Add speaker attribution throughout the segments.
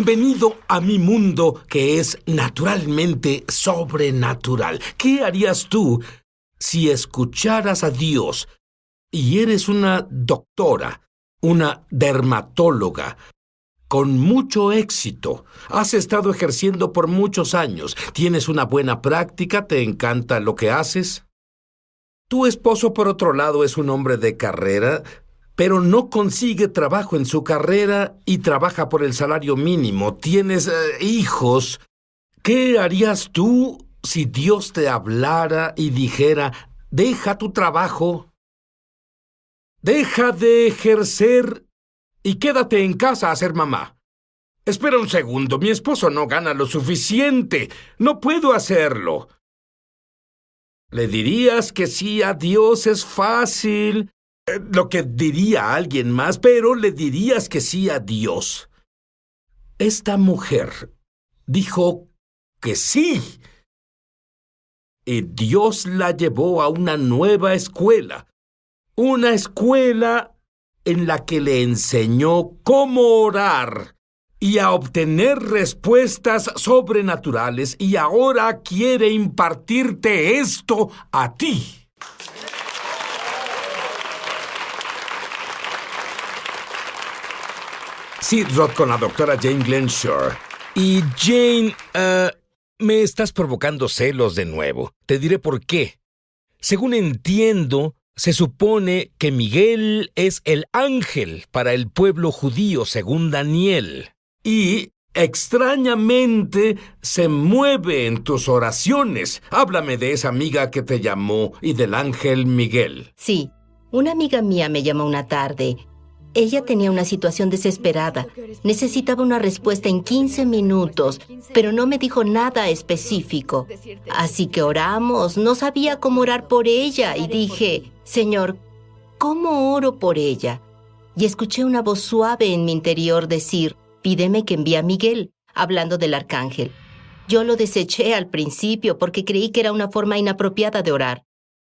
Speaker 1: bienvenido a mi mundo que es naturalmente sobrenatural. ¿Qué harías tú si escucharas a Dios y eres una doctora, una dermatóloga, con mucho éxito? Has estado ejerciendo por muchos años, tienes una buena práctica, te encanta lo que haces? Tu esposo, por otro lado, es un hombre de carrera, pero no consigue trabajo en su carrera y trabaja por el salario mínimo. Tienes hijos. ¿Qué harías tú si Dios te hablara y dijera, deja tu trabajo, deja de ejercer y quédate en casa a ser mamá? Espera un segundo, mi esposo no gana lo suficiente. No puedo hacerlo. ¿Le dirías que sí a Dios es fácil? Lo que diría alguien más, pero le dirías que sí a Dios. Esta mujer dijo que sí. Y Dios la llevó a una nueva escuela. Una escuela en la que le enseñó cómo orar y a obtener respuestas sobrenaturales, y ahora quiere impartirte esto a ti. Sí, Rod, con la doctora Jane Glenshore. Y Jane, me estás provocando celos de nuevo. Te diré por qué. Según entiendo, se supone que Miguel es el ángel para el pueblo judío, según Daniel. Y, extrañamente, se mueve en tus oraciones. Háblame de esa amiga que te llamó y del ángel Miguel.
Speaker 2: Sí, una amiga mía me llamó una tarde. Ella tenía una situación desesperada. Necesitaba una respuesta en 15 minutos, pero no me dijo nada específico. Así que oramos. No sabía cómo orar por ella y dije, Señor, ¿cómo oro por ella? Y escuché una voz suave en mi interior decir, pídeme que envíe a Miguel, hablando del arcángel. Yo lo deseché al principio porque creí que era una forma inapropiada de orar.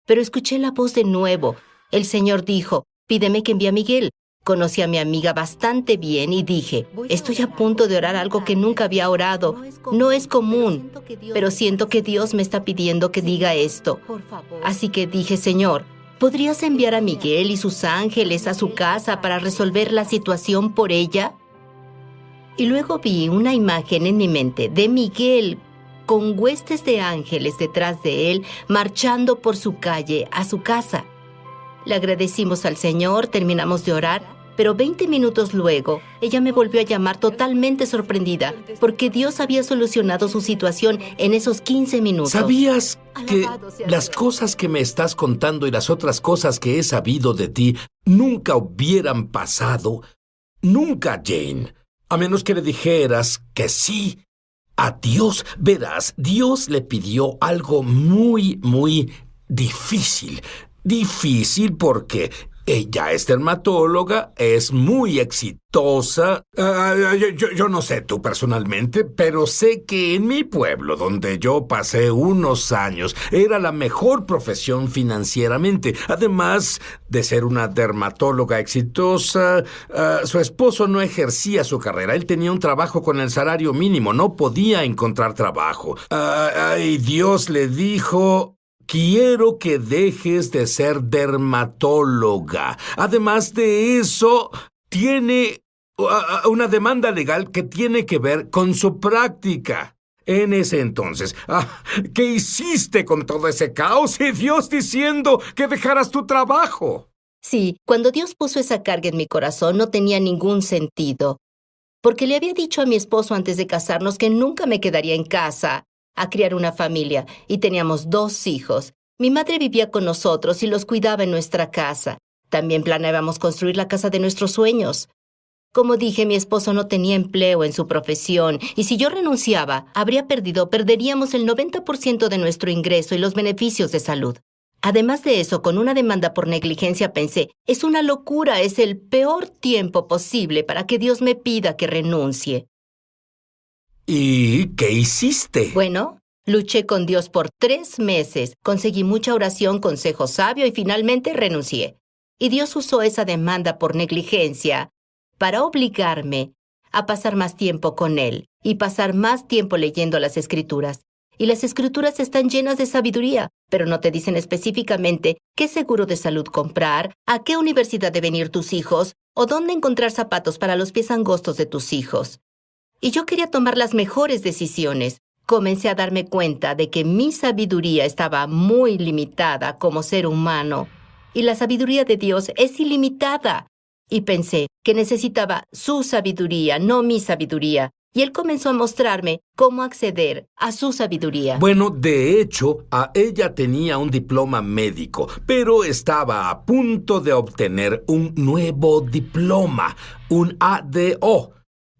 Speaker 2: Pero escuché la voz de nuevo. El Señor dijo, pídeme que envíe a Miguel. Conocí a mi amiga bastante bien y dije, estoy a punto de orar algo que nunca había orado. No es común, pero siento que Dios me está pidiendo que diga esto. Así que dije, Señor, ¿podrías enviar a Miguel y sus ángeles a su casa para resolver la situación por ella? Y luego vi una imagen en mi mente de Miguel con huestes de ángeles detrás de él, marchando por su calle a su casa. Le agradecimos al Señor, terminamos de orar, pero 20 minutos luego, ella me volvió a llamar totalmente sorprendida, porque Dios había solucionado su situación en esos 15 minutos.
Speaker 1: ¿Sabías que las cosas que me estás contando y las otras cosas que he sabido de ti nunca hubieran pasado? Nunca, Jane. A menos que le dijeras que sí a Dios. Verás, Dios le pidió algo muy, muy difícil. Difícil porque ella es dermatóloga, es muy exitosa. Yo no sé tú personalmente, pero sé que en mi pueblo, donde yo pasé unos años, era la mejor profesión financieramente. Además de ser una dermatóloga exitosa, su esposo no ejercía su carrera. Él tenía un trabajo con el salario mínimo, no podía encontrar trabajo. Y Dios le dijo, quiero que dejes de ser dermatóloga. Además de eso, tiene una demanda legal que tiene que ver con su práctica. En ese entonces, ¿qué hiciste con todo ese caos y Dios diciendo que dejaras tu trabajo?
Speaker 2: Sí, cuando Dios puso esa carga en mi corazón no tenía ningún sentido, porque le había dicho a mi esposo antes de casarnos que nunca me quedaría en casa a criar una familia, y teníamos 2 hijos. Mi madre vivía con nosotros y los cuidaba en nuestra casa. También planeábamos construir la casa de nuestros sueños. Como dije, mi esposo no tenía empleo en su profesión, y si yo renunciaba, perderíamos el 90% de nuestro ingreso y los beneficios de salud. Además de eso, con una demanda por negligencia pensé, es una locura, es el peor tiempo posible para que Dios me pida que renuncie.
Speaker 1: ¿Y qué hiciste?
Speaker 2: Bueno, luché con Dios por 3 meses, conseguí mucha oración, consejo sabio y finalmente renuncié. Y Dios usó esa demanda por negligencia para obligarme a pasar más tiempo con Él y pasar más tiempo leyendo las Escrituras. Y las Escrituras están llenas de sabiduría, pero no te dicen específicamente qué seguro de salud comprar, a qué universidad deben ir tus hijos o dónde encontrar zapatos para los pies angostos de tus hijos. Y yo quería tomar las mejores decisiones. Comencé a darme cuenta de que mi sabiduría estaba muy limitada como ser humano y la sabiduría de Dios es ilimitada. Y pensé que necesitaba su sabiduría, no mi sabiduría. Y Él comenzó a mostrarme cómo acceder a su sabiduría.
Speaker 1: Bueno, de hecho, ella tenía un diploma médico, pero estaba a punto de obtener un nuevo diploma, un ADO.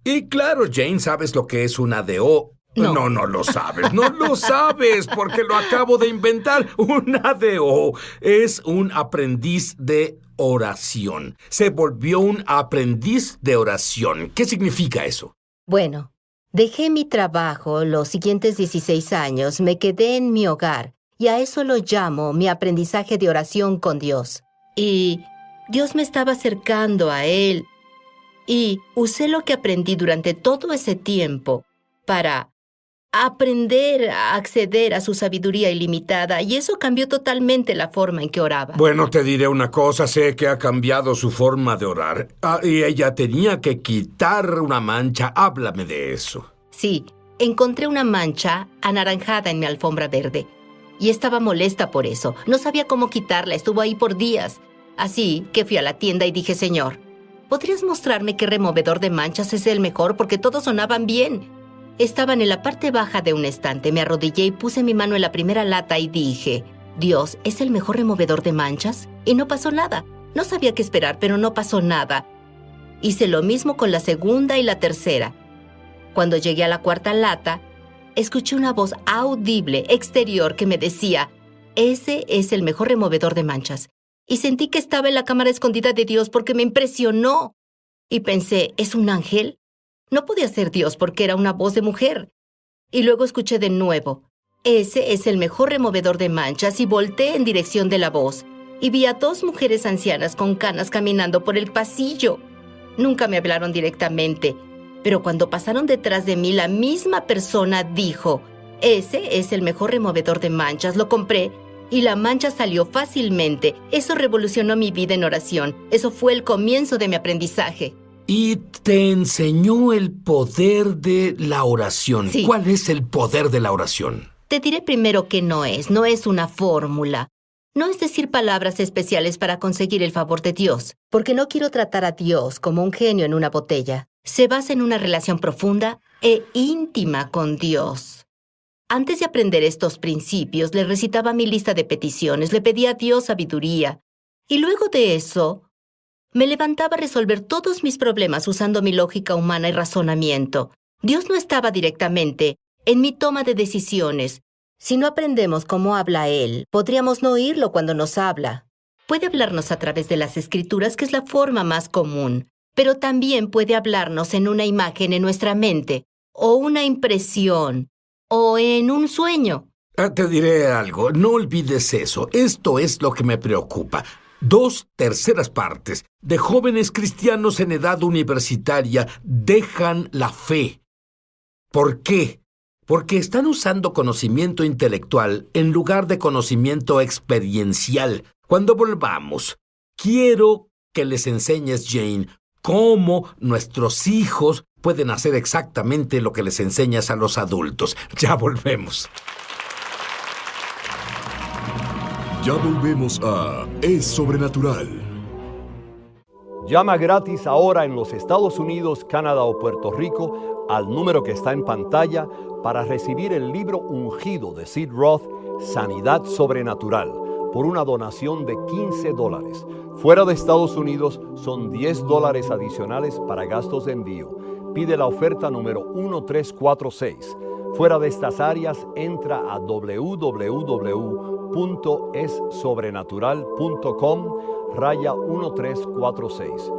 Speaker 1: Y claro, Jane, ¿sabes lo que es un ADO?
Speaker 2: No.
Speaker 1: No lo sabes. No lo sabes porque lo acabo de inventar. Un ADO es un aprendiz de oración. Se volvió un aprendiz de oración. ¿Qué significa eso?
Speaker 2: Bueno, dejé mi trabajo los siguientes 16 años, me quedé en mi hogar y a eso lo llamo mi aprendizaje de oración con Dios. Y Dios me estaba acercando a Él y usé lo que aprendí durante todo ese tiempo para aprender a acceder a su sabiduría ilimitada y eso cambió totalmente la forma en que oraba.
Speaker 1: Bueno, te diré una cosa, sé que ha cambiado su forma de orar. Y ella tenía que quitar una mancha. Háblame de eso.
Speaker 2: Sí, encontré una mancha anaranjada en mi alfombra verde y estaba molesta por eso. No sabía cómo quitarla, estuvo ahí por días. Así que fui a la tienda y dije, Señor, ¿podrías mostrarme qué removedor de manchas es el mejor? Porque todos sonaban bien. Estaban en la parte baja de un estante. Me arrodillé y puse mi mano en la primera lata y dije, Dios, ¿es el mejor removedor de manchas? Y no pasó nada. No sabía qué esperar, pero no pasó nada. Hice lo mismo con la segunda y la tercera. Cuando llegué a la cuarta lata, escuché una voz audible exterior que me decía, ese es el mejor removedor de manchas. Y sentí que estaba en la cámara escondida de Dios porque me impresionó. Y pensé, ¿es un ángel? No podía ser Dios porque era una voz de mujer. Y luego escuché de nuevo, ese es el mejor removedor de manchas y volteé en dirección de la voz. Y vi a dos mujeres ancianas con canas caminando por el pasillo. Nunca me hablaron directamente, pero cuando pasaron detrás de mí, la misma persona dijo, ese es el mejor removedor de manchas, lo compré y la mancha salió fácilmente. Eso revolucionó mi vida en oración. Eso fue el comienzo de mi aprendizaje.
Speaker 1: Y te enseñó el poder de la oración.
Speaker 2: Sí.
Speaker 1: ¿Cuál es el poder de la oración?
Speaker 2: Te diré primero que no es una fórmula. No es decir palabras especiales para conseguir el favor de Dios, porque no quiero tratar a Dios como un genio en una botella. Se basa en una relación profunda e íntima con Dios. Antes de aprender estos principios, le recitaba mi lista de peticiones, le pedía a Dios sabiduría. Y luego de eso, me levantaba a resolver todos mis problemas usando mi lógica humana y razonamiento. Dios no estaba directamente en mi toma de decisiones. Si no aprendemos cómo habla Él, podríamos no oírlo cuando nos habla. Puede hablarnos a través de las Escrituras, que es la forma más común, pero también puede hablarnos en una imagen en nuestra mente, o una impresión, o en un sueño.
Speaker 1: Te diré algo, no olvides eso. Esto es lo que me preocupa. 2/3 partes de jóvenes cristianos en edad universitaria dejan la fe. ¿Por qué? Porque están usando conocimiento intelectual en lugar de conocimiento experiencial. Cuando volvamos, quiero que les enseñes, Jane, cómo nuestros hijos pueden hacer exactamente lo que les enseñas a los adultos. Ya volvemos.
Speaker 3: Ya volvemos a Es Sobrenatural.
Speaker 4: Llama gratis ahora en los Estados Unidos, Canadá o Puerto Rico al número que está en pantalla para recibir el libro ungido de Sid Roth, Sanidad Sobrenatural, por una donación de $15. Fuera de Estados Unidos son $10 adicionales para gastos de envío. Pide la oferta número 1346. Fuera de estas áreas, entra a www.essobrenatural.com/1346.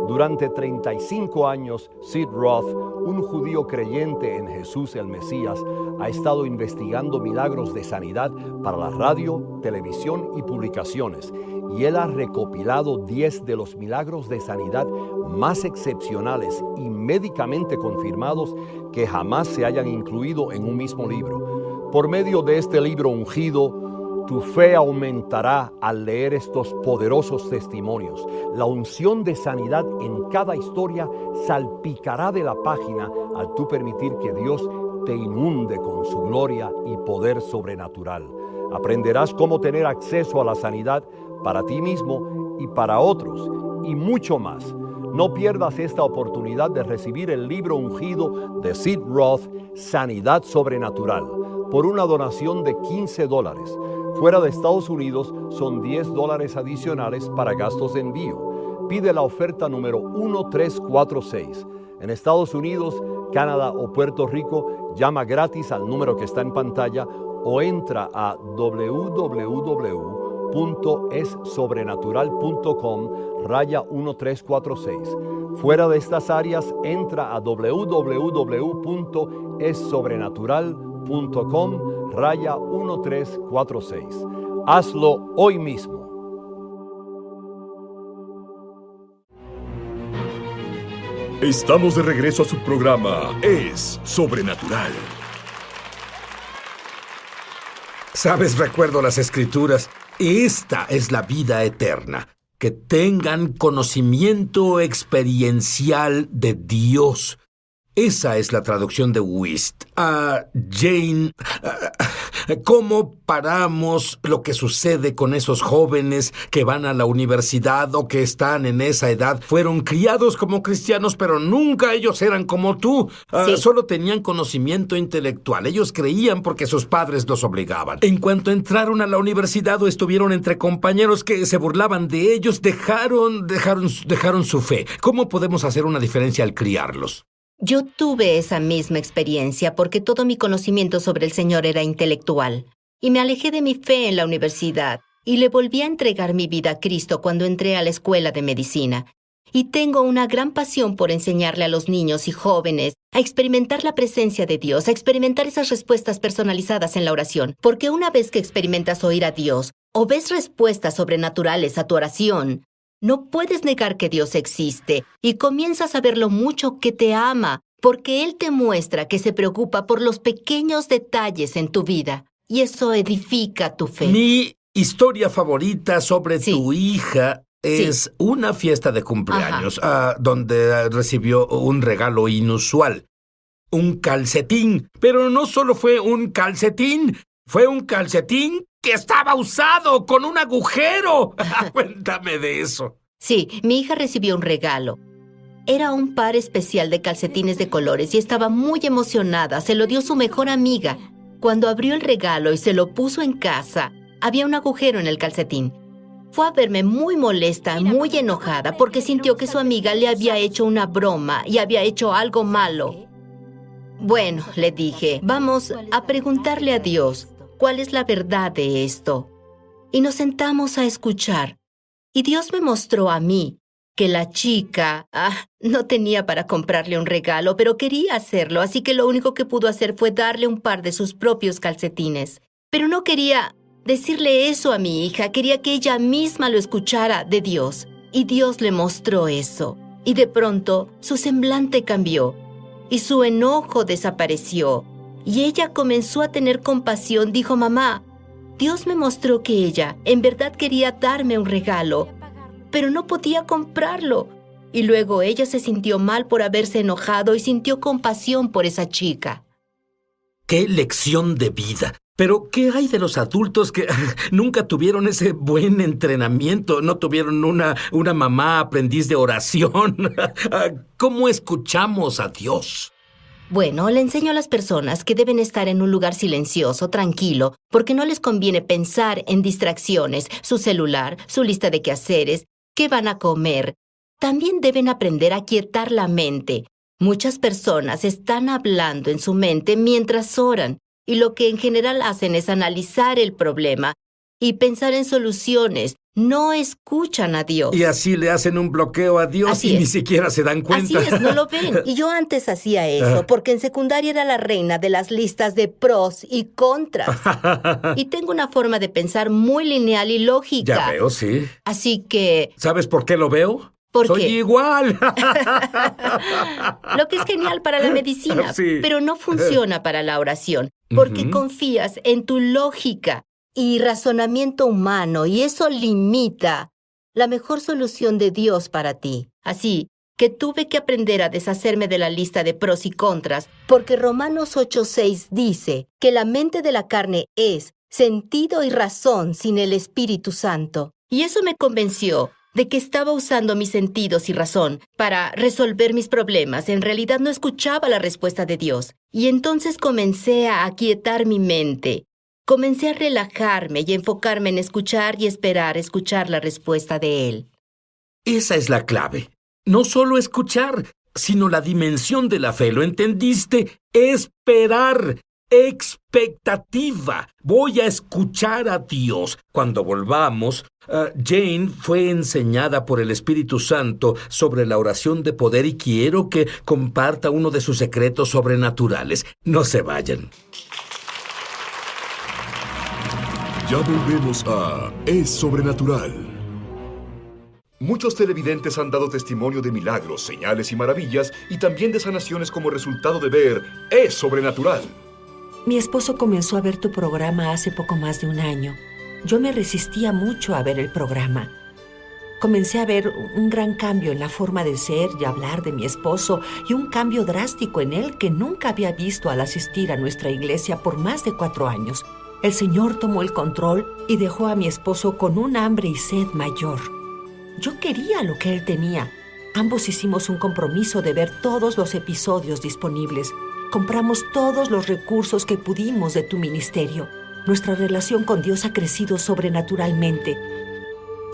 Speaker 4: Durante 35 años, Sid Roth, un judío creyente en Jesús el Mesías, ha estado investigando milagros de sanidad para la radio, televisión y publicaciones, y él ha recopilado 10 de los milagros de sanidad más excepcionales y médicamente confirmados que jamás se hayan incluido en un mismo libro. Por medio de este libro ungido, tu fe aumentará al leer estos poderosos testimonios. La unción de sanidad en cada historia salpicará de la página al tú permitir que Dios te inunde con su gloria y poder sobrenatural. Aprenderás cómo tener acceso a la sanidad para ti mismo y para otros, y mucho más. No pierdas esta oportunidad de recibir el libro ungido de Sid Roth, Sanidad Sobrenatural, por una donación de $15. Fuera de Estados Unidos son $10 adicionales para gastos de envío. Pide la oferta número 1346. En Estados Unidos, Canadá o Puerto Rico, llama gratis al número que está en pantalla o entra a www.essobrenatural.com/1346. Fuera de estas áreas, entra a www.essobrenatural.com/1346. Hazlo hoy mismo.
Speaker 3: Estamos de regreso a su programa Es Sobrenatural.
Speaker 1: Sabes, recuerdo las Escrituras. Esta es la vida eterna, que tengan conocimiento experiencial de Dios. Esa es la traducción de Wuest. Jane, ¿cómo paramos lo que sucede con esos jóvenes que van a la universidad o que están en esa edad? Fueron criados como cristianos, pero nunca ellos eran como tú.
Speaker 2: Sí.
Speaker 1: Solo tenían conocimiento intelectual. Ellos creían porque sus padres los obligaban. En cuanto entraron a la universidad o estuvieron entre compañeros que se burlaban de ellos, dejaron su fe. ¿Cómo podemos hacer una diferencia al criarlos?
Speaker 2: Yo tuve esa misma experiencia porque todo mi conocimiento sobre el Señor era intelectual. Y me alejé de mi fe en la universidad y le volví a entregar mi vida a Cristo cuando entré a la escuela de medicina. Y tengo una gran pasión por enseñarle a los niños y jóvenes a experimentar la presencia de Dios, a experimentar esas respuestas personalizadas en la oración. Porque una vez que experimentas oír a Dios o ves respuestas sobrenaturales a tu oración, no puedes negar que Dios existe y comienzas a ver lo mucho que te ama, porque Él te muestra que se preocupa por los pequeños detalles en tu vida. Y eso edifica tu fe.
Speaker 1: Mi historia favorita sobre
Speaker 2: Sí.
Speaker 1: tu hija es una fiesta de cumpleaños, donde recibió un regalo inusual. Un calcetín. Pero no solo fue un calcetín, fue un calcetín que estaba usado con un agujero. Cuéntame de eso.
Speaker 2: Sí, mi hija recibió un regalo. Era un par especial de calcetines de colores y estaba muy emocionada. Se lo dio su mejor amiga. Cuando abrió el regalo y se lo puso en casa, había un agujero en el calcetín. Fue a verme muy molesta, muy enojada, porque sintió que su amiga le había hecho una broma y había hecho algo malo. Bueno, le dije, vamos a preguntarle a Dios cuál es la verdad de esto. Y nos sentamos a escuchar. Y Dios me mostró a mí que la chica no tenía para comprarle un regalo, pero quería hacerlo, así que lo único que pudo hacer fue darle un par de sus propios calcetines. Pero no quería decirle eso a mi hija, quería que ella misma lo escuchara de Dios. Y Dios le mostró eso. Y de pronto su semblante cambió y su enojo desapareció. Y ella comenzó a tener compasión. Dijo, mamá, Dios me mostró que ella en verdad quería darme un regalo, pero no podía comprarlo. Y luego ella se sintió mal por haberse enojado y sintió compasión por esa chica.
Speaker 1: ¡Qué lección de vida! Pero, ¿qué hay de los adultos que nunca tuvieron ese buen entrenamiento? No tuvieron una mamá aprendiz de oración. ¿Cómo escuchamos a Dios?
Speaker 2: Bueno, le enseño a las personas que deben estar en un lugar silencioso, tranquilo, porque no les conviene pensar en distracciones, su celular, su lista de quehaceres, qué van a comer. También deben aprender a quietar la mente. Muchas personas están hablando en su mente mientras oran, y lo que en general hacen es analizar el problema y pensar en soluciones. No escuchan a Dios.
Speaker 1: Y así le hacen un bloqueo a Dios
Speaker 2: Así
Speaker 1: y
Speaker 2: es.
Speaker 1: ni siquiera se dan cuenta.
Speaker 2: Así es, no lo ven. Y yo antes hacía eso, porque en secundaria era la reina de las listas de pros y contras. Y tengo una forma de pensar muy lineal y lógica.
Speaker 1: Ya veo, sí.
Speaker 2: Así que,
Speaker 1: ¿Sabes por qué lo veo?
Speaker 2: ¿por
Speaker 1: Soy
Speaker 2: qué?
Speaker 1: igual.
Speaker 2: Lo que es genial para la medicina,
Speaker 1: Sí.
Speaker 2: pero no funciona para la oración, porque
Speaker 1: Ujú.
Speaker 2: confías en tu lógica y razonamiento humano, y eso limita la mejor solución de Dios para ti. Así que tuve que aprender a deshacerme de la lista de pros y contras, porque Romanos 8:6 dice que la mente de la carne es sentido y razón sin el Espíritu Santo. Y eso me convenció de que estaba usando mis sentidos y razón para resolver mis problemas. En realidad no escuchaba la respuesta de Dios. Y entonces comencé a aquietar mi mente. Comencé a relajarme y enfocarme en escuchar y esperar escuchar la respuesta de Él.
Speaker 1: Esa es la clave. No solo escuchar, sino la dimensión de la fe. ¿Lo entendiste? Esperar. Expectativa. Voy a escuchar a Dios. Cuando volvamos, Jane fue enseñada por el Espíritu Santo sobre la oración de poder y quiero que comparta uno de sus secretos sobrenaturales. No se vayan.
Speaker 3: Ya volvemos a Es Sobrenatural. Muchos televidentes han dado testimonio de milagros, señales y maravillas y también de sanaciones como resultado de ver Es Sobrenatural.
Speaker 5: Mi esposo comenzó a ver tu programa hace poco más de un año. Yo me resistía mucho a ver el programa. Comencé a ver un gran cambio en la forma de ser y hablar de mi esposo y un cambio drástico en él que nunca había visto al asistir a nuestra iglesia por más de 4 años. El Señor tomó el control y dejó a mi esposo con un hambre y sed mayor. Yo quería lo que él tenía. Ambos hicimos un compromiso de ver todos los episodios disponibles. Compramos todos los recursos que pudimos de tu ministerio. Nuestra relación con Dios ha crecido sobrenaturalmente.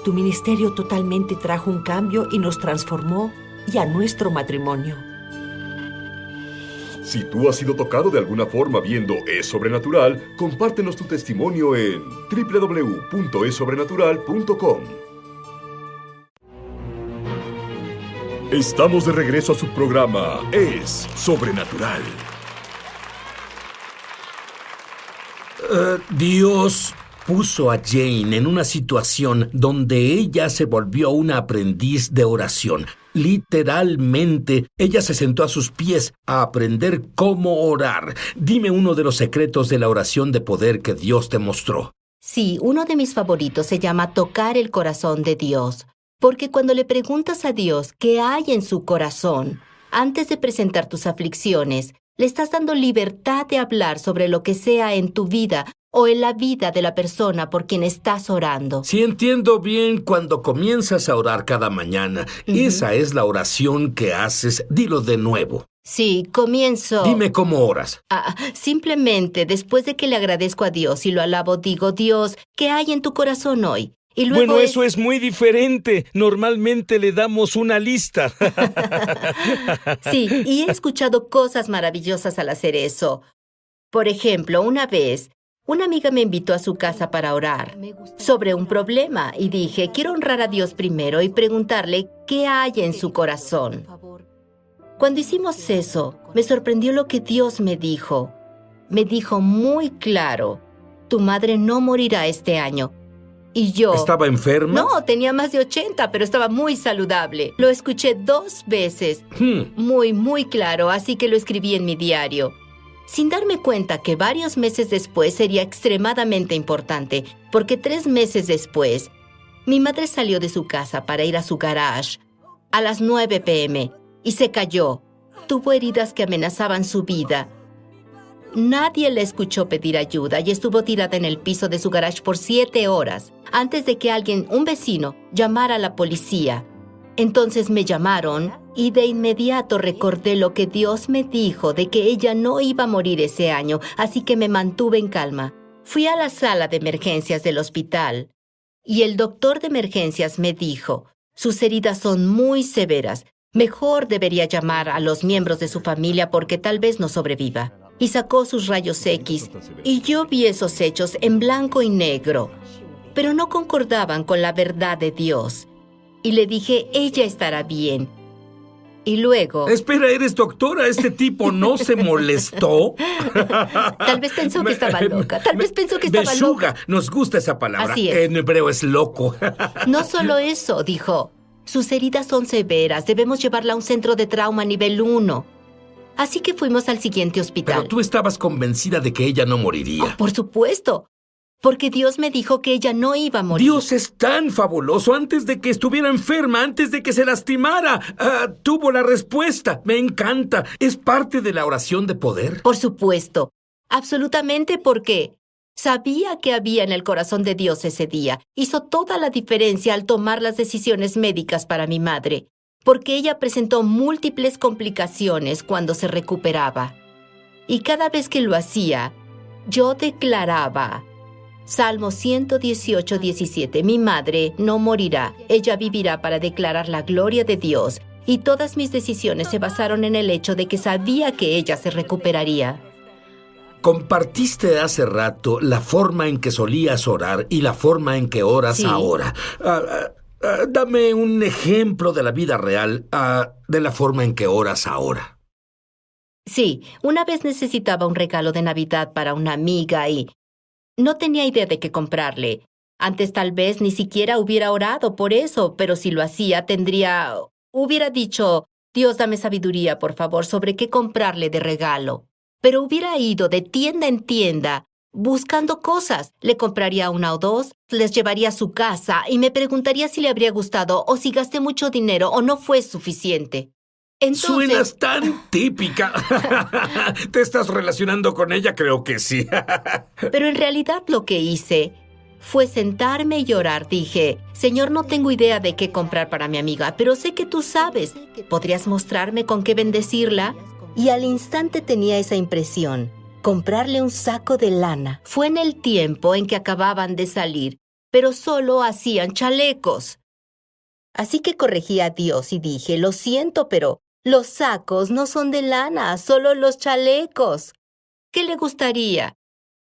Speaker 5: Tu ministerio totalmente trajo un cambio y nos transformó y a nuestro matrimonio.
Speaker 3: Si tú has sido tocado de alguna forma viendo Es Sobrenatural, compártenos tu testimonio en www.esobrenatural.com. Estamos de regreso a su programa Es Sobrenatural.
Speaker 1: Dios puso a Jane en una situación donde ella se volvió una aprendiz de oración. Literalmente, ella se sentó a sus pies a aprender cómo orar. Dime uno de los secretos de la oración de poder que Dios te mostró.
Speaker 2: Sí, uno de mis favoritos se llama tocar el corazón de Dios. Porque cuando le preguntas a Dios qué hay en su corazón, antes de presentar tus aflicciones, le estás dando libertad de hablar sobre lo que sea en tu vida o en la vida de la persona por quien estás orando.
Speaker 1: Si entiendo bien, cuando comienzas a orar cada mañana, esa es la oración que haces. Dilo de nuevo.
Speaker 2: Sí, comienzo.
Speaker 1: Dime cómo oras.
Speaker 2: Simplemente, después de que le agradezco a Dios y lo alabo, digo, Dios, ¿qué hay en tu corazón hoy? Y luego
Speaker 6: Bueno, eso es muy diferente. Normalmente le damos una lista.
Speaker 2: Sí, y he escuchado cosas maravillosas al hacer eso. Por ejemplo, una vez, una amiga me invitó a su casa para orar sobre un problema y dije, quiero honrar a Dios primero y preguntarle qué hay en su corazón. Cuando hicimos eso, me sorprendió lo que Dios me dijo. Me dijo muy claro, tu madre no morirá este año. Y yo...
Speaker 1: ¿Estaba enferma?
Speaker 2: No, tenía más de 80, pero estaba muy saludable. Lo escuché 2 veces. Muy claro, así que lo escribí en mi diario. Sin darme cuenta que varios meses después sería extremadamente importante, porque 3 meses después, mi madre salió de su casa para ir a su garage a las 9 p.m. y se cayó. Tuvo heridas que amenazaban su vida. Nadie le escuchó pedir ayuda y estuvo tirada en el piso de su garage por 7 horas, antes de que alguien, un vecino, llamara a la policía. Entonces me llamaron y de inmediato recordé lo que Dios me dijo de que ella no iba a morir ese año, así que me mantuve en calma. Fui a la sala de emergencias del hospital y el doctor de emergencias me dijo, sus heridas son muy severas. Mejor debería llamar a los miembros de su familia porque tal vez no sobreviva. Y sacó sus rayos X y yo vi esos hechos en blanco y negro. pero no concordaban con la verdad de Dios. Y le dije, ella estará bien. Y luego...
Speaker 1: Espera, ¿eres doctora? ¿Este tipo no se molestó?
Speaker 2: Tal vez pensó que estaba loca. Tal vez pensó que estaba
Speaker 1: Beshuga,
Speaker 2: loca.
Speaker 1: nos gusta esa palabra.
Speaker 2: Así es.
Speaker 1: En hebreo es loco.
Speaker 2: No solo eso, dijo. Sus heridas son severas. Debemos llevarla a un centro de trauma nivel 1. Así que fuimos al siguiente hospital.
Speaker 1: Pero tú estabas convencida de que ella no moriría.
Speaker 2: Oh, por supuesto. Porque Dios me dijo que ella no iba a morir.
Speaker 1: Dios es tan fabuloso. Antes de que estuviera enferma, antes de que se lastimara, tuvo la respuesta. Me encanta. ¿Es parte de la oración de poder?
Speaker 2: Por supuesto. Absolutamente, porque sabía que había en el corazón de Dios ese día. Hizo toda la diferencia al tomar las decisiones médicas para mi madre, porque ella presentó múltiples complicaciones cuando se recuperaba. Y cada vez que lo hacía, yo declaraba... Salmo 118, 17. Mi madre no morirá. Ella vivirá para declarar la gloria de Dios. Y todas mis decisiones se basaron en el hecho de que sabía que ella se recuperaría.
Speaker 1: Compartiste hace rato la forma en que solías orar y la forma en que oras
Speaker 2: Sí.
Speaker 1: ahora. Dame un ejemplo de la vida real de la forma en que oras ahora.
Speaker 2: Sí, una vez necesitaba un regalo de Navidad para una amiga y no tenía idea de qué comprarle. Antes tal vez ni siquiera hubiera orado por eso, pero si lo hacía hubiera dicho, Dios, dame sabiduría, por favor, sobre qué comprarle de regalo. Pero hubiera ido de tienda en tienda buscando cosas. Le compraría una o dos, les llevaría a su casa y me preguntaría si le habría gustado o si gasté mucho dinero o no fue suficiente. Entonces...
Speaker 1: Suenas tan típica. ¿Te estás relacionando con ella? Creo que sí.
Speaker 2: Pero en realidad lo que hice fue sentarme y llorar. Dije, Señor, no tengo idea de qué comprar para mi amiga, pero sé que tú sabes. ¿Podrías mostrarme con qué bendecirla? Y al instante tenía esa impresión. Comprarle un saco de lana. Fue en el tiempo en que acababan de salir, pero solo hacían chalecos. Así que corregí a Dios y dije, lo siento, pero los sacos no son de lana, solo los chalecos. ¿Qué le gustaría?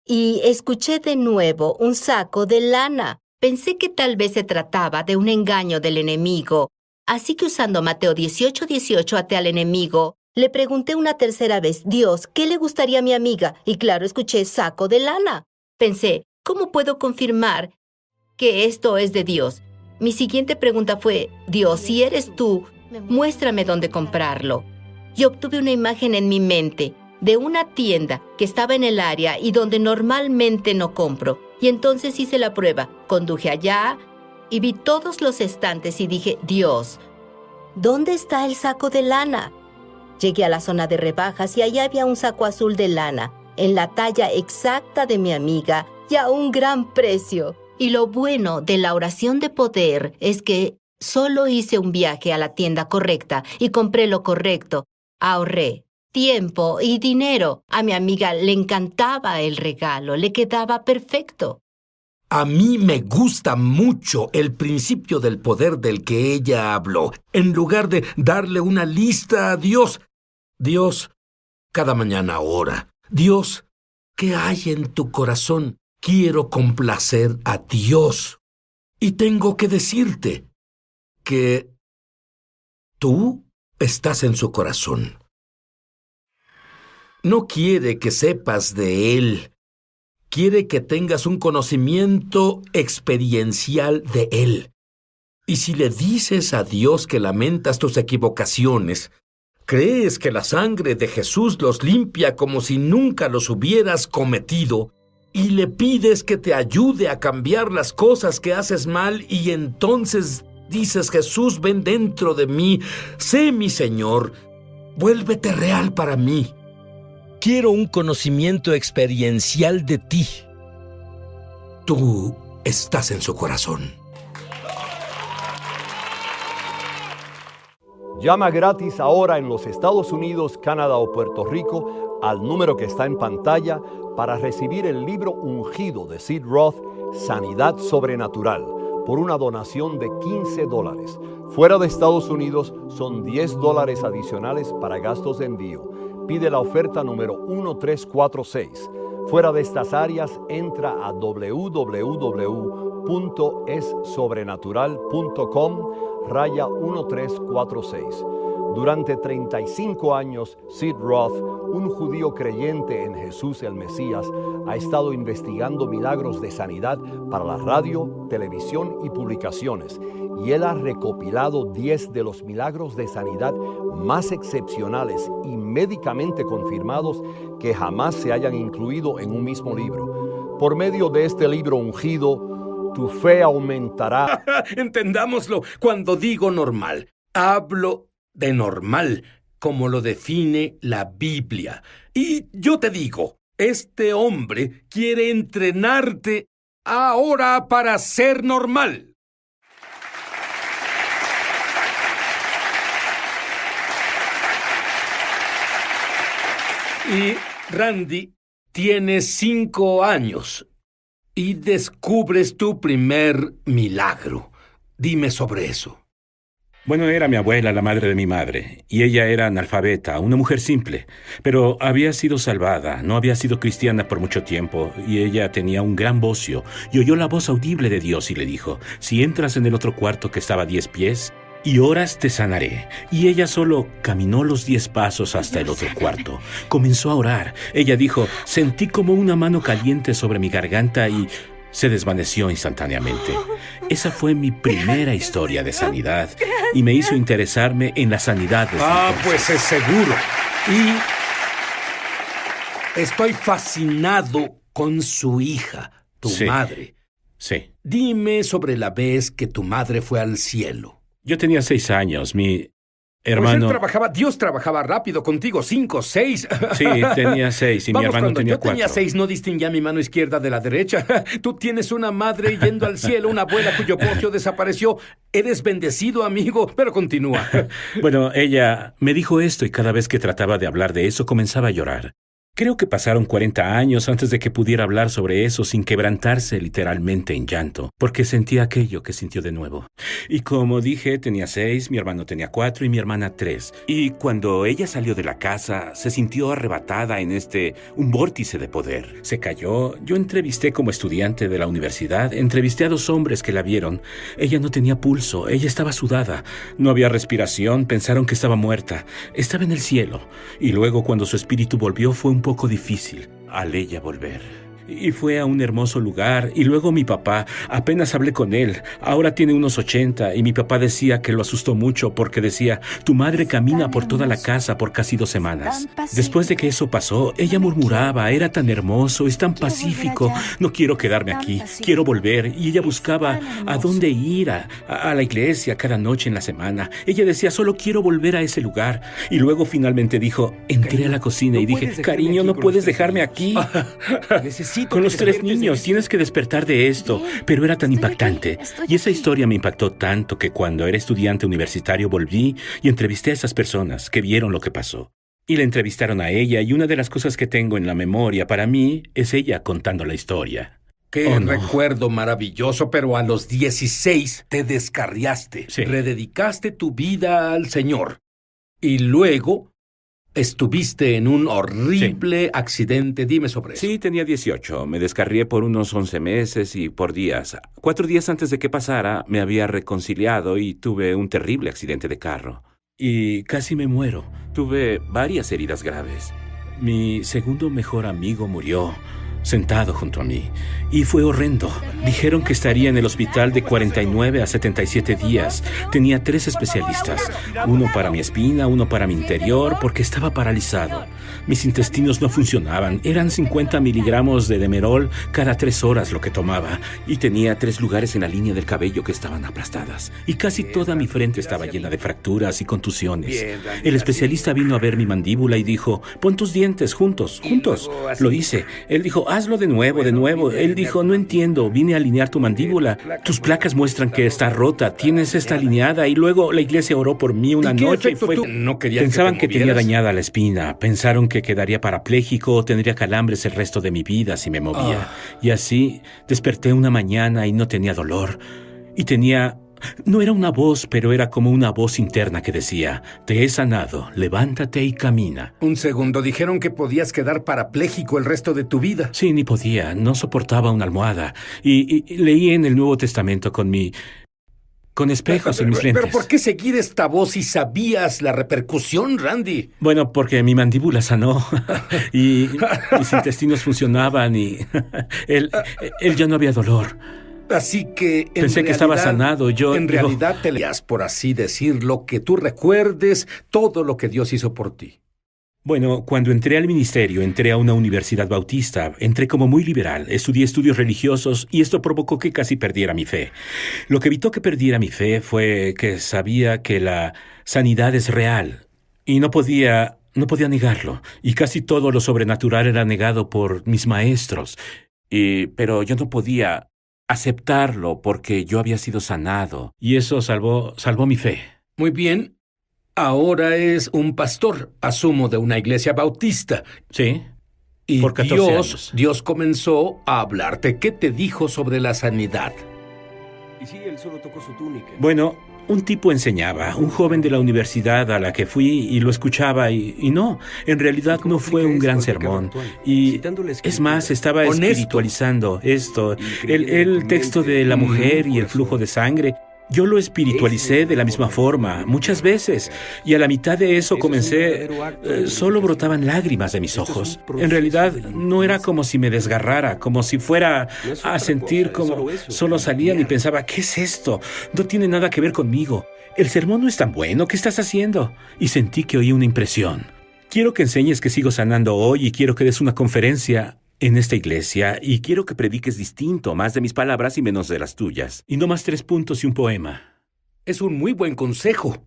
Speaker 2: Y escuché de nuevo un saco de lana. Pensé que tal vez se trataba de un engaño del enemigo. Así que usando Mateo 18:18 até al enemigo, le pregunté una tercera vez, Dios, ¿qué le gustaría a mi amiga? Y claro, escuché saco de lana. Pensé, ¿cómo puedo confirmar que esto es de Dios? Mi siguiente pregunta fue, Dios, si eres tú, muéstrame dónde comprarlo. Y obtuve una imagen en mi mente de una tienda que estaba en el área y donde normalmente no compro. Y entonces hice la prueba. Conduje allá y vi todos los estantes y dije, Dios, ¿dónde está el saco de lana? Llegué a la zona de rebajas y allá había un saco azul de lana, en la talla exacta de mi amiga y a un gran precio. Y lo bueno de la oración de poder es que solo hice un viaje a la tienda correcta y compré lo correcto. Ahorré tiempo y dinero. A mi amiga le encantaba el regalo, le quedaba perfecto.
Speaker 1: A mí me gusta mucho el principio del poder del que ella habló. En lugar de darle una lista a Dios, Dios, cada mañana ora. Dios, ¿qué hay en tu corazón? Quiero complacer a Dios. Y tengo que decirte que tú estás en su corazón. No quiere que sepas de Él. Quiere que tengas un conocimiento experiencial de Él. Y si le dices a Dios que lamentas tus equivocaciones, crees que la sangre de Jesús los limpia como si nunca los hubieras cometido, y le pides que te ayude a cambiar las cosas que haces mal, y entonces dices, Jesús, ven dentro de mí, sé mi Señor, vuélvete real para mí.
Speaker 6: Quiero un conocimiento experiencial de ti.
Speaker 1: Tú estás en su corazón.
Speaker 4: Llama gratis ahora en los Estados Unidos, Canadá o Puerto Rico al número que está en pantalla para recibir el libro ungido de Sid Roth, Sanidad Sobrenatural, por una donación de $15. Fuera de Estados Unidos son $10 adicionales para gastos de envío. Pide la oferta número 1346. Fuera de estas áreas, entra a www.paypal.me www.essobrenatural.com/1346. Durante 35 años, Sid Roth, un judío creyente en Jesús el Mesías, ha estado investigando milagros de sanidad para la radio, televisión y publicaciones. Y él ha recopilado 10 de los milagros de sanidad más excepcionales y médicamente confirmados que jamás se hayan incluido en un mismo libro. Por medio de este libro ungido, tu fe aumentará.
Speaker 1: Entendámoslo. Cuando digo normal, hablo de normal, como lo define la Biblia. Y yo te digo, este hombre quiere entrenarte ahora para ser normal. Y Randy, tienes 5 años y descubres tu primer milagro. Dime sobre eso.
Speaker 7: Bueno, era mi abuela, la madre de mi madre, y ella era analfabeta, una mujer simple, pero había sido salvada, no había sido cristiana por mucho tiempo, y ella tenía un gran bocio, y oyó la voz audible de Dios y le dijo, si entras en el otro cuarto que estaba a 10 pies, y oras te sanaré. Y ella solo caminó los 10 pasos hasta el otro cuarto. Comenzó a orar. Ella dijo, sentí como una mano caliente sobre mi garganta y se desvaneció instantáneamente. Esa fue mi primera historia de sanidad y me hizo interesarme en la sanidad desde entonces.
Speaker 1: Pues es seguro. Y estoy fascinado con su hija, tu
Speaker 7: Sí.
Speaker 1: madre.
Speaker 7: Sí.
Speaker 1: Dime sobre la vez que tu madre fue al cielo.
Speaker 7: Yo tenía 6 años. Mi
Speaker 1: Pues
Speaker 7: hermano...
Speaker 1: Dios trabajaba rápido contigo, 5, 6.
Speaker 7: Sí, tenía 6 y mi hermano
Speaker 1: cuando
Speaker 7: tenía
Speaker 1: yo tenía
Speaker 7: 4.
Speaker 1: 6 no distinguía mi mano izquierda de la derecha. Tú tienes una madre yendo al cielo, una abuela cuyo bocio desapareció. Eres bendecido, amigo, pero continúa.
Speaker 7: Bueno, ella me dijo esto y cada vez que trataba de hablar de eso comenzaba a llorar. Creo que pasaron 40 años antes de que pudiera hablar sobre eso sin quebrantarse literalmente en llanto, porque sentía aquello que sintió de nuevo. Y como dije, tenía 6, mi hermano tenía 4 y mi hermana 3. Y cuando ella salió de la casa, se sintió arrebatada en un vórtice de poder. Se cayó. Yo entrevisté como estudiante de la universidad, entrevisté a 2 hombres que la vieron. Ella no tenía pulso, ella estaba sudada, no había respiración, pensaron que estaba muerta. Estaba en el cielo. Y luego cuando su espíritu volvió fue un poco difícil al ella volver. Y fue a un hermoso lugar. Y luego mi papá, apenas hablé con él. Ahora tiene unos 80 y mi papá decía que lo asustó mucho porque decía, tu madre camina por toda la casa por casi 2 semanas. Después de que eso pasó, ella murmuraba, era tan hermoso, es tan pacífico. No quiero quedarme aquí, quiero volver. Y ella buscaba a dónde ir, a la iglesia cada noche en la semana. Ella decía, solo quiero volver a ese lugar. Y luego finalmente dijo, entré a la cocina y dije, cariño, no puedes dejarme aquí. Con los 3 niños, tienes que despertar de esto. Pero era tan impactante. Y esa historia me impactó tanto que cuando era estudiante universitario volví y entrevisté a esas personas que vieron lo que pasó. Y la entrevistaron a ella y una de las cosas que tengo en la memoria para mí es ella contando la historia.
Speaker 1: Qué
Speaker 7: no.
Speaker 1: recuerdo maravilloso, pero a los 16 te descarriaste.
Speaker 7: Sí.
Speaker 1: Rededicaste tu vida al Señor. Y luego estuviste en un horrible accidente. Dime sobre eso.
Speaker 7: Sí, tenía 18. Me descarrié por unos 11 meses y por días. 4 días antes de que pasara, me había reconciliado y tuve un terrible accidente de carro. Y casi me muero. Tuve varias heridas graves. Mi segundo mejor amigo murió sentado junto a mí. Y fue horrendo. Dijeron que estaría en el hospital de 49 a 77 días. Tenía 3 especialistas. Uno para mi espina, uno para mi interior, porque estaba paralizado. Mis intestinos no funcionaban. Eran 50 miligramos de Demerol cada 3 horas lo que tomaba. Y tenía 3 lugares en la línea del cabello que estaban aplastadas. Y casi toda mi frente estaba llena de fracturas y contusiones. El especialista vino a ver mi mandíbula y dijo, pon tus dientes juntos. Lo hice. Él dijo, hazlo de nuevo. Él dijo, no entiendo, vine a alinear tu mandíbula. Tus placas muestran que está rota, tienes esta alineada. Y luego la iglesia oró por mí una noche. Pensaban que tenía dañada la espina. Pensaron que quedaría parapléjico o tendría calambres el resto de mi vida si me movía. Y así desperté una mañana y no tenía dolor. Y tenía No era una voz, pero era como una voz interna que decía, te he sanado, levántate y camina.
Speaker 1: Un segundo, dijeron que podías quedar parapléjico el resto de tu vida.
Speaker 7: Sí, ni podía, no soportaba una almohada. Y leí en el Nuevo Testamento con espejos en mis lentes.
Speaker 1: ¿Pero por qué seguir esta voz si sabías la repercusión, Randy?
Speaker 7: Bueno, porque mi mandíbula sanó y mis intestinos funcionaban y él ya no había dolor.
Speaker 1: Así que
Speaker 7: pensé que estaba sanado.
Speaker 1: En realidad te leías, por así decirlo, que tú recuerdes todo lo que Dios hizo por ti.
Speaker 7: Bueno, cuando entré al ministerio, entré a una universidad bautista, entré como muy liberal, estudié estudios religiosos y esto provocó que casi perdiera mi fe. Lo que evitó que perdiera mi fe fue que sabía que la sanidad es real y no podía negarlo. Y casi todo lo sobrenatural era negado por mis maestros. Pero yo no podía aceptarlo porque yo había sido sanado y eso salvó mi fe.
Speaker 1: Muy bien. Ahora es un pastor, asumo, de una iglesia bautista.
Speaker 7: Sí.
Speaker 1: Y
Speaker 7: por 14 años.
Speaker 1: Dios comenzó a hablarte. ¿Qué te dijo sobre la sanidad?
Speaker 4: Y sí, él solo tocó su túnica.
Speaker 7: Bueno, un tipo enseñaba, un joven de la universidad a la que fui y lo escuchaba y no, en realidad no fue un gran sermón. Y es más, estaba espiritualizando esto, el texto de la mujer y el flujo de sangre. Yo lo espiritualicé de la misma forma, muchas veces, y a la mitad de eso comencé, solo brotaban lágrimas de mis ojos. En realidad, no era como si me desgarrara, como si fuera a sentir como solo salían y pensaba, ¿qué es esto? No tiene nada que ver conmigo. El sermón no es tan bueno, ¿qué estás haciendo? Y sentí que oí una impresión. Quiero que enseñes que sigo sanando hoy y quiero que des una conferencia en esta iglesia y quiero que prediques distinto, más de mis palabras y menos de las tuyas. Y no más 3 puntos y un poema.
Speaker 1: Es un muy buen consejo.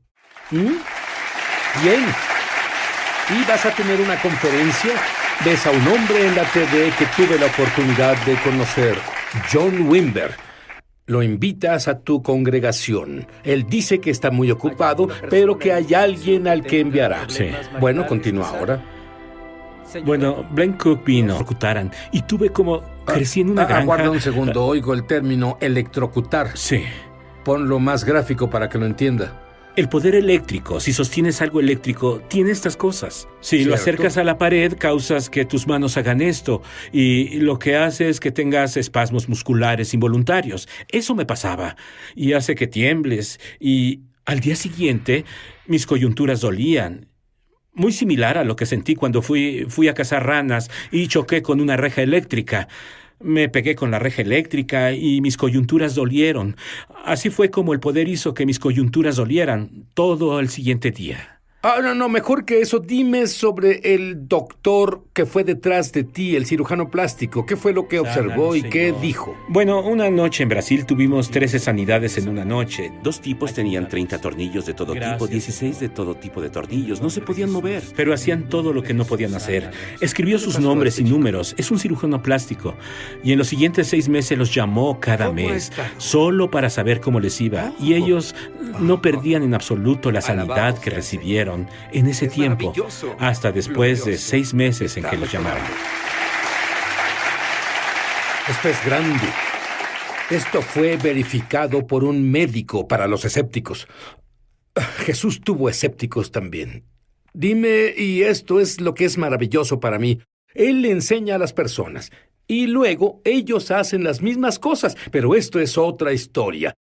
Speaker 1: Bien. ¿Y vas a tener una conferencia? Ves a un hombre en la TV que tuve la oportunidad de conocer, John Wimber. Lo invitas a tu congregación. Él dice que está muy ocupado, pero que hay alguien al que enviará.
Speaker 7: Sí.
Speaker 1: Bueno, continúa ahora.
Speaker 7: Bueno, Blaine Cook vino, electrocutaran, y tuve como crecí en una granja.
Speaker 1: Aguarda un segundo, oigo el término electrocutar.
Speaker 7: Sí.
Speaker 1: Ponlo más gráfico para que lo entienda.
Speaker 7: El poder eléctrico, si sostienes algo eléctrico, tiene estas cosas. Si
Speaker 1: ¿Cierto?
Speaker 7: Lo acercas a la pared, causas que tus manos hagan esto, y lo que hace es que tengas espasmos musculares involuntarios. Eso me pasaba, y hace que tiembles, y al día siguiente mis coyunturas dolían. Muy similar a lo que sentí cuando fui a cazar ranas y choqué con una reja eléctrica. Me pegué con la reja eléctrica y mis coyunturas dolieron. Así fue como el poder hizo que mis coyunturas dolieran todo el siguiente día.
Speaker 1: No, mejor que eso, dime sobre el doctor que fue detrás de ti, el cirujano plástico. ¿Qué fue lo que observó y qué dijo?
Speaker 7: Bueno, una noche en Brasil tuvimos 13 sanidades en una noche. 2 tipos tenían 30 tornillos de todo tipo, 16 de todo tipo de tornillos. No se podían mover, pero hacían todo lo que no podían hacer. Escribió sus nombres y números. Es un cirujano plástico. Y en los siguientes 6 meses los llamó cada mes, solo para saber cómo les iba. Y ellos no perdían en absoluto la sanidad que recibieron en ese tiempo, hasta después de 6 meses en que los llamaron.
Speaker 1: Esto es grande. Esto fue verificado por un médico para los escépticos. Jesús tuvo escépticos también. Dime, y esto es lo que es maravilloso para mí, Él le enseña a las personas. Y luego ellos hacen las mismas cosas, pero esto es otra historia.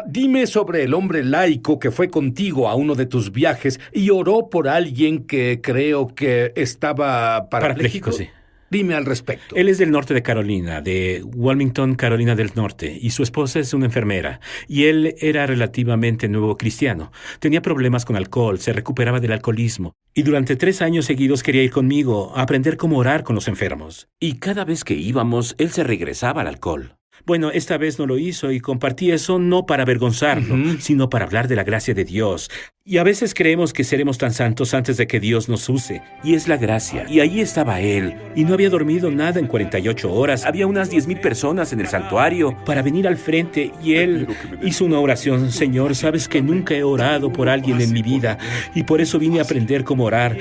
Speaker 1: Dime sobre el hombre laico que fue contigo a uno de tus viajes y oró por alguien que creo que estaba parapléjico.
Speaker 7: Sí.
Speaker 1: Dime al respecto.
Speaker 7: Él es del norte de Carolina, de Wilmington, Carolina del Norte, y su esposa es una enfermera. Y él era relativamente nuevo cristiano. Tenía problemas con alcohol, se recuperaba del alcoholismo. Y durante 3 años seguidos quería ir conmigo a aprender cómo orar con los enfermos. Y cada vez que íbamos, él se regresaba al alcohol. Bueno, esta vez no lo hizo y compartí eso no para avergonzarlo, sino para hablar de la gracia de Dios. Y a veces creemos que seremos tan santos antes de que Dios nos use. Y es la gracia. Y ahí estaba él. Y no había dormido nada en 48 horas. Había unas 10,000 personas en el santuario para venir al frente. Y él hizo una oración. Señor, sabes que nunca he orado por alguien en mi vida. Y por eso vine a aprender cómo orar.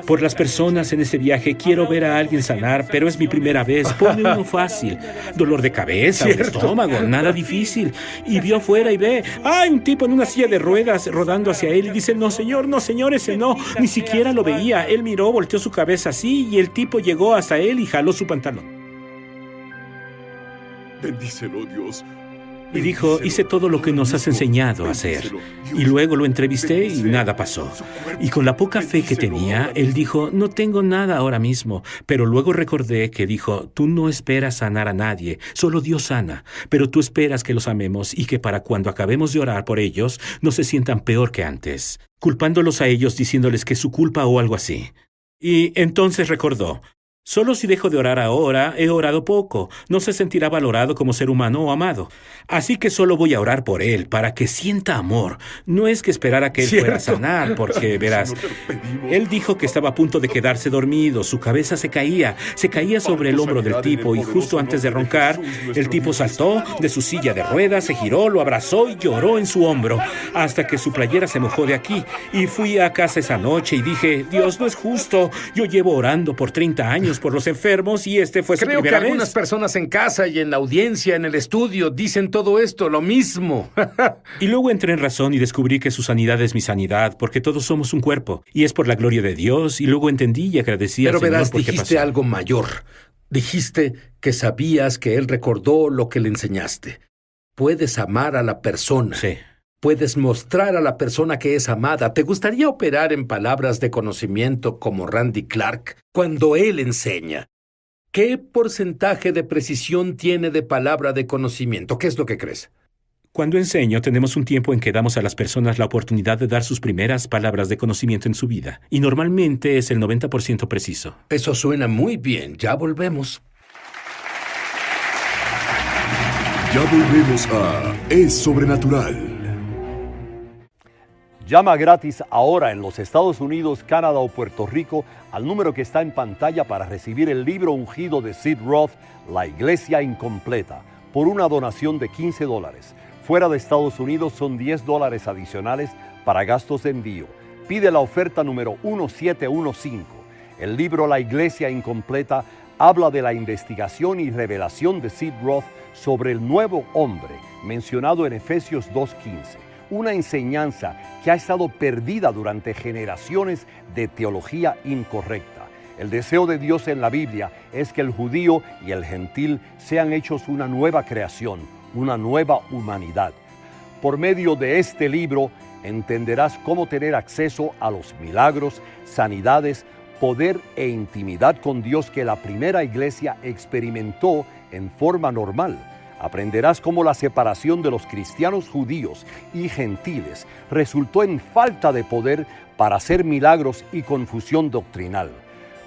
Speaker 7: Por las personas en ese viaje. Quiero ver a alguien sanar, pero es mi primera vez. Ponme uno fácil. Dolor de cabeza, un estómago, nada difícil. Y vio afuera y ve, hay un tipo en una silla de ruedas rodando hacia él. Y dice, no, señor, ese no. Ni siquiera lo veía. Él miró, volteó su cabeza así y el tipo llegó hasta él y jaló su pantalón.
Speaker 3: Bendícelo, Dios.
Speaker 7: Y dijo, hice todo lo que nos has enseñado a hacer. Y luego lo entrevisté y nada pasó. Y con la poca fe que tenía, él dijo, no tengo nada ahora mismo. Pero luego recordé que dijo, tú no esperas sanar a nadie, solo Dios sana. Pero tú esperas que los amemos y que para cuando acabemos de orar por ellos, no se sientan peor que antes. Culpándolos a ellos, diciéndoles que es su culpa o algo así. Y entonces recordó, solo si dejo de orar ahora, he orado poco. No se sentirá valorado como ser humano o amado. Así que solo voy a orar por él, para que sienta amor. No es que esperara que él fuera a sanar, porque, verás, él dijo que estaba a punto de quedarse dormido. Su cabeza se caía sobre el hombro del tipo, y justo antes de roncar, el tipo saltó de su silla de ruedas, se giró, lo abrazó y lloró en su hombro, hasta que su playera se mojó de aquí. Y fui a casa esa noche y dije, Dios, no es justo. Yo llevo orando por 30 años por los enfermos y este fue su
Speaker 1: Creo que
Speaker 7: primera vez.
Speaker 1: algunas personas en casa y en la audiencia, en el estudio, dicen todo esto, lo mismo.
Speaker 7: Y luego entré en razón y descubrí que su sanidad es mi sanidad, porque todos somos un cuerpo, y es por la gloria de Dios, y luego entendí y agradecí
Speaker 1: Pero
Speaker 7: al Señor
Speaker 1: verás,
Speaker 7: porque
Speaker 1: dijiste
Speaker 7: pasó.
Speaker 1: algo mayor. Dijiste que sabías que él recordó lo que le enseñaste. Puedes amar a la persona.
Speaker 7: Sí.
Speaker 1: Puedes mostrar a la persona que es amada. ¿Te gustaría operar en palabras de conocimiento como Randy Clark cuando él enseña? ¿Qué porcentaje de precisión tiene de palabra de conocimiento? ¿Qué es lo que crees?
Speaker 7: Cuando enseño, tenemos un tiempo en que damos a las personas la oportunidad de dar sus primeras palabras de conocimiento en su vida. Y normalmente es el 90% preciso.
Speaker 1: Eso suena muy bien. Ya volvemos.
Speaker 3: Ya volvemos a Es Sobrenatural.
Speaker 4: Llama gratis ahora en los Estados Unidos, Canadá o Puerto Rico al número que está en pantalla para recibir el libro ungido de Sid Roth, La Iglesia Incompleta, por una donación de $15. Fuera de Estados Unidos son $10 adicionales para gastos de envío. Pide la oferta número 1715. El libro La Iglesia Incompleta habla de la investigación y revelación de Sid Roth sobre el nuevo hombre mencionado en Efesios 2:15. Una enseñanza que ha estado perdida durante generaciones de teología incorrecta. El deseo de Dios en la Biblia es que el judío y el gentil sean hechos una nueva creación, una nueva humanidad. Por medio de este libro entenderás cómo tener acceso a los milagros, sanidades, poder e intimidad con Dios que la primera iglesia experimentó en forma normal. Aprenderás cómo la separación de los cristianos judíos y gentiles resultó en falta de poder para hacer milagros y confusión doctrinal.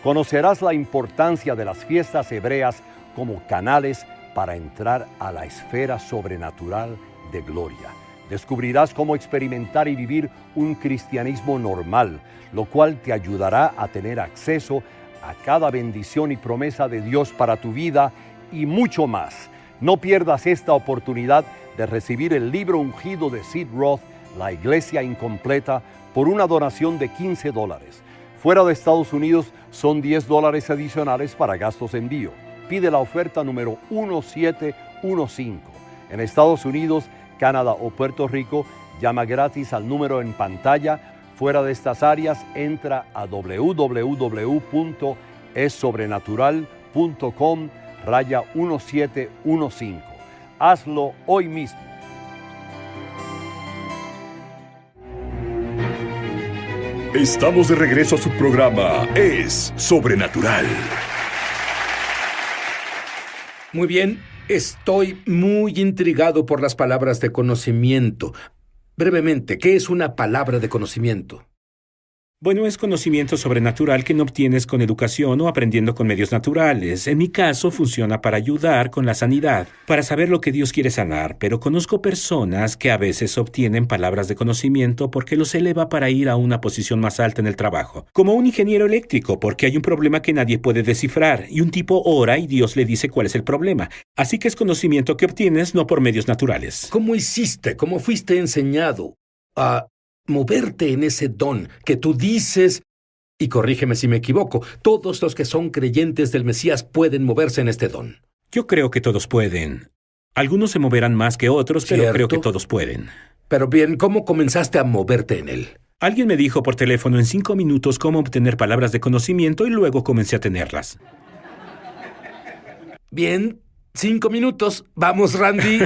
Speaker 4: Conocerás la importancia de las fiestas hebreas como canales para entrar a la esfera sobrenatural de gloria. Descubrirás cómo experimentar y vivir un cristianismo normal, lo cual te ayudará a tener acceso a cada bendición y promesa de Dios para tu vida y mucho más. No pierdas esta oportunidad de recibir el libro ungido de Sid Roth, La Iglesia Incompleta, por una donación de $15. Fuera de Estados Unidos son $10 adicionales para gastos de envío. Pide la oferta número 1715. En Estados Unidos, Canadá o Puerto Rico, llama gratis al número en pantalla. Fuera de estas áreas, entra a www.essobrenatural.com/1715. Hazlo hoy mismo.
Speaker 3: Estamos de regreso a su programa Es Sobrenatural.
Speaker 1: Muy bien, estoy muy intrigado por las palabras de conocimiento. Brevemente, ¿qué es una palabra de conocimiento?
Speaker 7: Bueno, es conocimiento sobrenatural que no obtienes con educación o aprendiendo con medios naturales. En mi caso, funciona para ayudar con la sanidad, para saber lo que Dios quiere sanar, pero conozco personas que a veces obtienen palabras de conocimiento porque los eleva para ir a una posición más alta en el trabajo. Como un ingeniero eléctrico, porque hay un problema que nadie puede descifrar, y un tipo ora y Dios le dice cuál es el problema. Así que es conocimiento que obtienes no por medios naturales.
Speaker 1: ¿Cómo hiciste? ¿Cómo fuiste enseñado a moverte en ese don que tú dices, y corrígeme si me equivoco, todos los que son creyentes del Mesías pueden moverse en este don?
Speaker 7: Yo creo que todos pueden. Algunos se moverán más que otros, pero
Speaker 1: ¿Cierto?
Speaker 7: creo que todos pueden.
Speaker 1: Pero bien, ¿cómo comenzaste a moverte en él?
Speaker 7: Alguien me dijo por teléfono en 5 minutos cómo obtener palabras de conocimiento y luego comencé a tenerlas.
Speaker 1: Bien, 5 minutos. Vamos, Randy.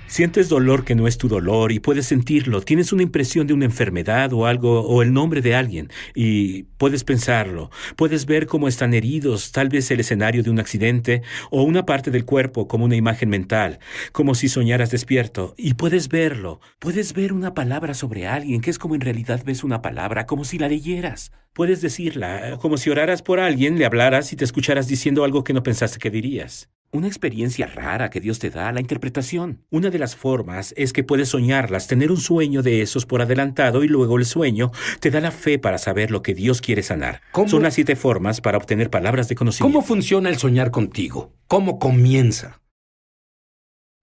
Speaker 7: Sientes dolor que no es tu dolor y puedes sentirlo. Tienes una impresión de una enfermedad o algo, o el nombre de alguien, y puedes pensarlo. Puedes ver cómo están heridos, tal vez el escenario de un accidente, o una parte del cuerpo como una imagen mental, como si soñaras despierto, y puedes verlo. Puedes ver una palabra sobre alguien, que es como en realidad ves una palabra, como si la leyeras. Puedes decirla, como si oraras por alguien, le hablaras y te escucharas diciendo algo que no pensaste que dirías. Una experiencia rara que Dios te da, la interpretación. Una de las formas es que puedes soñarlas, tener un sueño de esos por adelantado y luego el sueño te da la fe para saber lo que Dios quiere sanar.
Speaker 1: ¿Cómo?
Speaker 7: Son las 7 formas para obtener palabras de conocimiento.
Speaker 1: ¿Cómo funciona el soñar contigo? ¿Cómo comienza?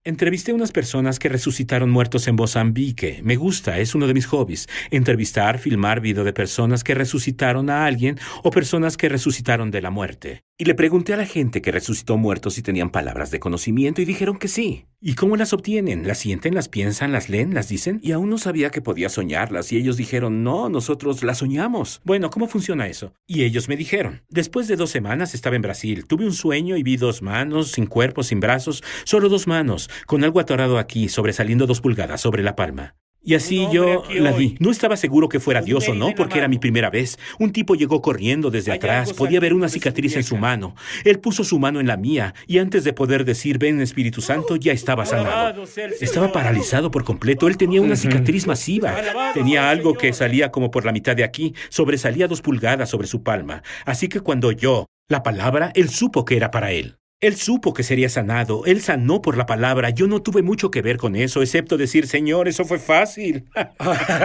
Speaker 7: Entrevisté a unas personas que resucitaron muertos en Mozambique. Me gusta, es uno de mis hobbies. Entrevistar, filmar video de personas que resucitaron a alguien o personas que resucitaron de la muerte. Y le pregunté a la gente que resucitó muertos si tenían palabras de conocimiento y dijeron que sí. ¿Y cómo las obtienen? ¿Las sienten, las piensan, las leen, las dicen? Y aún no sabía que podía soñarlas y ellos dijeron, no, nosotros las soñamos. Bueno, ¿cómo funciona eso? Y ellos me dijeron, después de 2 semanas estaba en Brasil, tuve un sueño y vi 2 manos, sin cuerpo, sin brazos, solo 2 manos, con algo atorado aquí, sobresaliendo 2 pulgadas sobre la palma. Y así yo la vi. No estaba seguro que fuera Dios o no, porque era mi primera vez. Un tipo llegó corriendo desde atrás. Podía ver una cicatriz en su mano. Él puso su mano en la mía, y antes de poder decir, ven Espíritu Santo, ya estaba sanado. Estaba paralizado por completo. Él tenía una cicatriz masiva. Tenía algo que salía como por la mitad de aquí. Sobresalía 2 pulgadas sobre su palma. Así que cuando oyó la palabra, él supo que era para él. Él supo que sería sanado. Él sanó por la palabra. Yo no tuve mucho que ver con eso, excepto decir, Señor, eso fue fácil.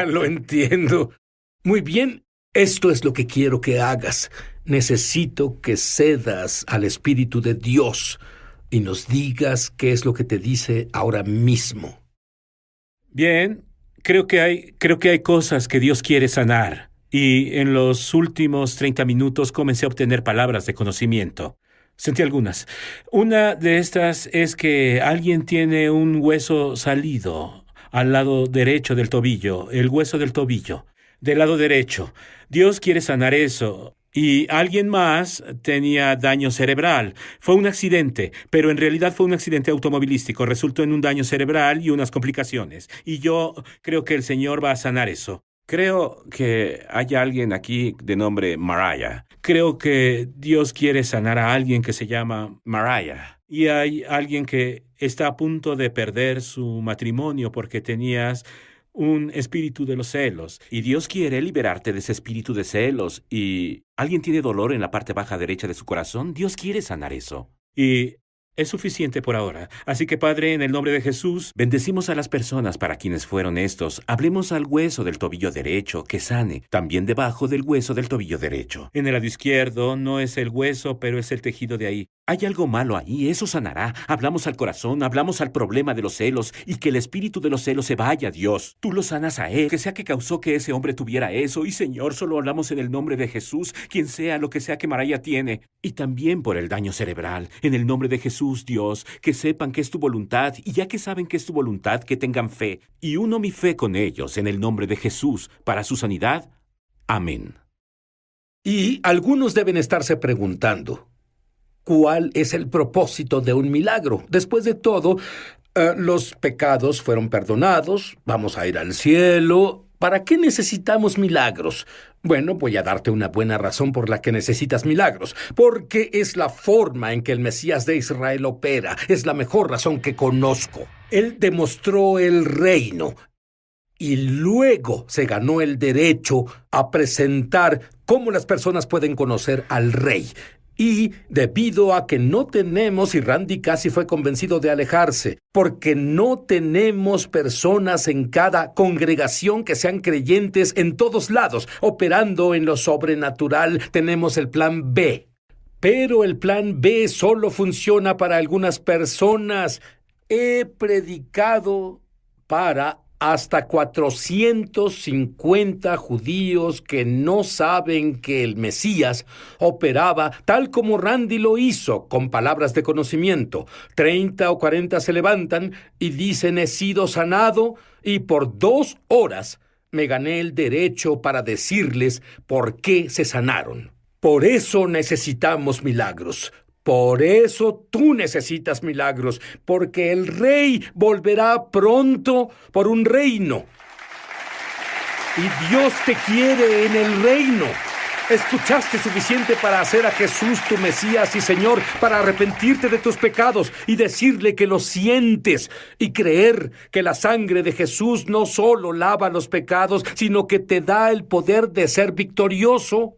Speaker 1: Lo entiendo. Muy bien, esto es lo que quiero que hagas. Necesito que cedas al Espíritu de Dios y nos digas qué es lo que te dice ahora mismo.
Speaker 7: Bien, creo que hay cosas que Dios quiere sanar. Y en los últimos 30 minutos comencé a obtener palabras de conocimiento. Sentí algunas. Una de estas es que alguien tiene un hueso salido al lado derecho del tobillo, el hueso del tobillo, del lado derecho. Dios quiere sanar eso. Y alguien más tenía daño cerebral. Fue un accidente, pero en realidad fue un accidente automovilístico. Resultó en un daño cerebral y unas complicaciones. Y yo creo que el Señor va a sanar eso. Creo que hay alguien aquí de nombre Mariah. Creo que Dios quiere sanar a alguien que se llama Mariah. Y hay alguien que está a punto de perder su matrimonio porque tenías un espíritu de los celos. Y Dios quiere liberarte de ese espíritu de celos. Y alguien tiene dolor en la parte baja derecha de su corazón. Dios quiere sanar eso. Y es suficiente por ahora. Así que, Padre, en el nombre de Jesús, bendecimos a las personas para quienes fueron estos. Hablemos al hueso del tobillo derecho, que sane. También debajo del hueso del tobillo derecho. En el lado izquierdo no es el hueso, pero es el tejido de ahí. Hay algo malo ahí, eso sanará. Hablamos al corazón, hablamos al problema de los celos y que el espíritu de los celos se vaya, Dios. Tú lo sanas a él, que sea que causó que ese hombre tuviera eso. Y, Señor, solo hablamos en el nombre de Jesús, quien sea lo que sea que Mariah tiene. Y también por el daño cerebral. En el nombre de Jesús, Dios, que sepan que es tu voluntad. Y ya que saben que es tu voluntad, que tengan fe. Y uno mi fe con ellos en el nombre de Jesús para su sanidad. Amén.
Speaker 1: Y algunos deben estarse preguntando, ¿cuál es el propósito de un milagro? Después de todo, los pecados fueron perdonados, vamos a ir al cielo. ¿Para qué necesitamos milagros? Bueno, voy a darte una buena razón por la que necesitas milagros. Porque es la forma en que el Mesías de Israel opera. Es la mejor razón que conozco. Él demostró el reino. y luego se ganó el derecho a presentar cómo las personas pueden conocer al Rey. Y debido a que no tenemos, y Randy casi fue convencido de alejarse, porque no tenemos personas en cada congregación que sean creyentes en todos lados, operando en lo sobrenatural, tenemos el plan B. Pero el plan B solo funciona para algunas personas. He predicado para hasta 450 judíos que no saben que el Mesías operaba tal como Randy lo hizo, con palabras de conocimiento. 30 o 40 se levantan y dicen: he sido sanado, y por 2 horas me gané el derecho para decirles por qué se sanaron. Por eso necesitamos milagros. Por eso tú necesitas milagros, porque el Rey volverá pronto por un reino. Y Dios te quiere en el reino. Escuchaste suficiente para hacer a Jesús tu Mesías y Señor, para arrepentirte de tus pecados y decirle que lo sientes, y creer que la sangre de Jesús no solo lava los pecados, sino que te da el poder de ser victorioso.